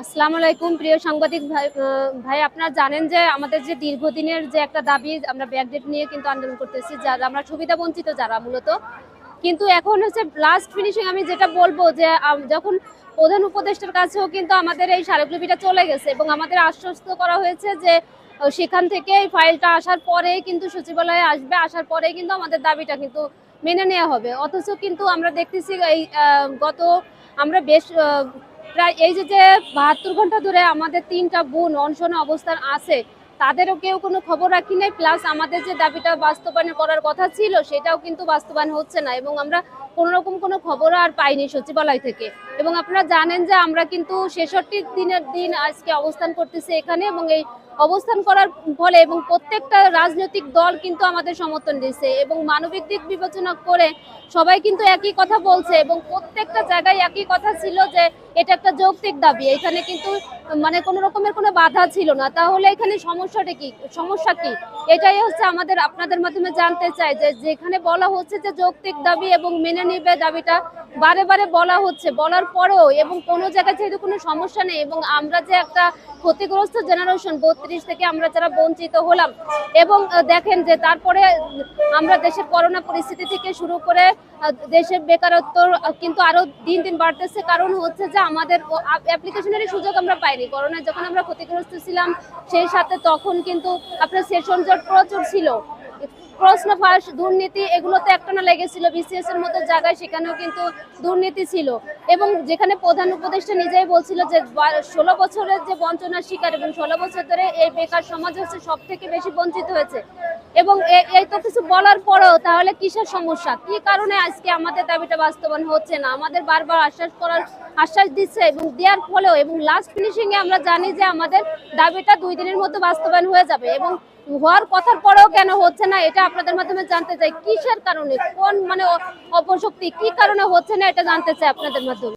আসসালামু আলাইকুম প্রিয় সাংবাদিক ভাই ভাই আপনারা জানেন যে আমাদের যে দীর্ঘদিনের যে একটা দাবি আমরা ব্যাকডেট নিয়ে কিন্তু আন্দোলন করতেছি যারা আমরা সুবিধা বঞ্চিত যারা মূলত কিন্তু এখন হচ্ছে লাস্ট ফিনিশিং আমি যেটা বলবো যে যখন প্রধান উপদেষ্টার কাছেও কিন্তু আমাদের এই স্মারকলিপিটা চলে গেছে এবং আমাদের আশ্বস্ত করা হয়েছে যে সেখান থেকে এই ফাইলটা আসার পরে কিন্তু সচিবালয়ে আসবে আসার পরে কিন্তু আমাদের দাবিটা কিন্তু মেনে নেওয়া হবে অথচ কিন্তু আমরা দেখতেছি এই গত আমরা বেশ প্রায় এই যে ৭২ ঘন্টা ধরে আমাদের ৩টা বোন অনশনে অবস্থান আছে তাদেরও কেউ কোনো খবর রাখি নাই প্লাস আমাদের যে দাবিটা বাস্তবায়ন করার কথা ছিল সেটাও কিন্তু বাস্তবায়ন হচ্ছে না এবং আমরা কোনোরকম কোনো খবর আর পাইনি সচিবালয় থেকে এবং আপনারা জানেন যে আমরা কিন্তু ৬৬ দিনের দিন আজকে অবস্থান করতেছি এখানে এবং এই অবস্থান করার ফলে এবং প্রত্যেকটা রাজনৈতিক দল কিন্তু আমাদের সমর্থন দিচ্ছে এবং মানবিক দিক বিবেচনা করে সবাই কিন্তু একই কথা বলছে এবং প্রত্যেকটা জায়গায় একই কথা ছিল যে এটা একটা যৌক্তিক দাবি এখানে কিন্তু মানে কোনো রকমের কোনো বাধা ছিল না তাহলে এখানে সমস্যা কি এটাই হচ্ছে আমাদের আপনাদের মাধ্যমে জানতে চাই যে যেখানে বলা হচ্ছে যে যৌক্তিক দাবি এবং মেনে নিবে দাবিটা বারে বারে বলা হচ্ছে বলার পরেও এবং কোনো জায়গায় যেহেতু কোনো সমস্যা নেই এবং আমরা যে একটা ক্ষতিগ্রস্ত জেনারেশন ৩২ থেকে আমরা যারা বঞ্চিত হলাম এবং দেখেন যে তারপরে আমরা দেশের করোনা পরিস্থিতি থেকে শুরু করে দেশের বেকারত্ব কিন্তু আরো দিন দিন বাড়তেছে কারণ হচ্ছে যে আমাদের অ্যাপ্লিকেশনেরই সুযোগ আমরা পাইনি করোনায় যখন আমরা ক্ষতিগ্রস্ত ছিলাম সেই সাথে তখন কিন্তু আপনার সেশন জট প্রচুর ছিল প্রশ্ন ফাঁস দুর্নীতি এগুলোতে একটানা লেগেছিল বিসিএস এর মতো জায়গায় সেখানেও কিন্তু দুর্নীতি ছিল এবং যেখানে প্রধান উপদেষ্টা নিজেই বলছিল যে ১৬ বছরের যে বঞ্চনার শিকার এবং ১৬ বছর ধরে এই বেকার সমাজ হচ্ছে সব থেকে বেশি বঞ্চিত হয়েছে এবং এই তো কিছু বলার পরেও তাহলে কিসের সমস্যা কি কারণে আজকে আমাদের দাবিটা বাস্তবায়ন হচ্ছে না আমাদের বারবার আশ্বাস দিচ্ছে এবং দেওয়ার ফলেও এবং লাস্ট ফিনিশিং এ আমরা জানি যে আমাদের দাবিটা ২ দিনের মধ্যে বাস্তবায়ন হয়ে যাবে এবং হওয়ার কথার পরেও কেন হচ্ছে না এটা আপনাদের মাধ্যমে জানতে চাই কিসের কারণে কোন মানে অপশক্তি কি কারণে হচ্ছে না এটা জানতে চাই আপনাদের মাধ্যমে।